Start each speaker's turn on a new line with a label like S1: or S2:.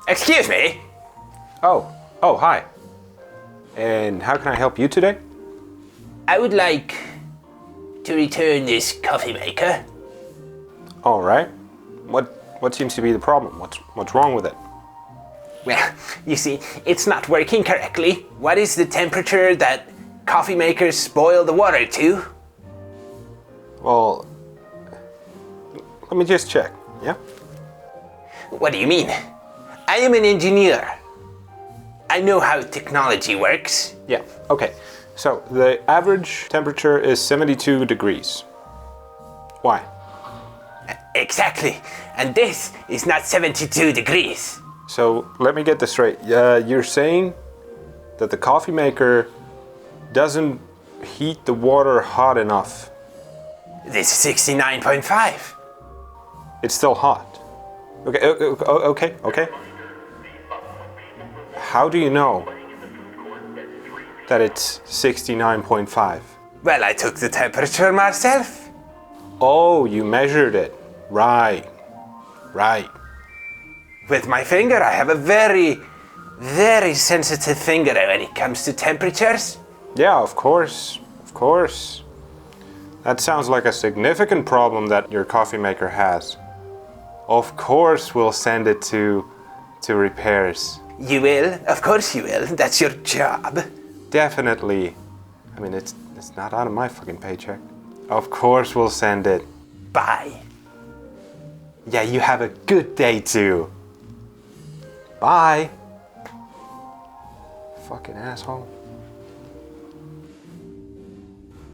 S1: Excuse me?
S2: Oh, hi. And how can I help you today?
S1: I would like to return this coffee maker.
S2: All right. What seems to be the problem? What's wrong with it?
S1: Well, you see, it's not working correctly. What is the temperature that coffee makers boil the water to?
S2: Well, let me just check, yeah?
S1: What do you mean? I am an engineer. I know how technology works.
S2: Yeah, okay. So the average temperature is 72 degrees. Why?
S1: Exactly. And this is not 72 degrees.
S2: So let me get this straight. You're saying that the coffee maker doesn't heat the water hot enough.
S1: This is 69.5.
S2: It's still hot. Okay. How do you know that it's 69.5?
S1: Well, I took the temperature myself.
S2: Oh, you measured it. Right.
S1: With my finger, I have a very, very sensitive finger when it comes to temperatures.
S2: Yeah, of course. That sounds like a significant problem that your coffee maker has. Of course we'll send it to repairs.
S1: You will? Of course you will. That's your job.
S2: Definitely. I mean, it's not out of my fucking paycheck. Of course we'll send it.
S1: Bye.
S2: Yeah, you have a good day too. Bye. Fucking asshole.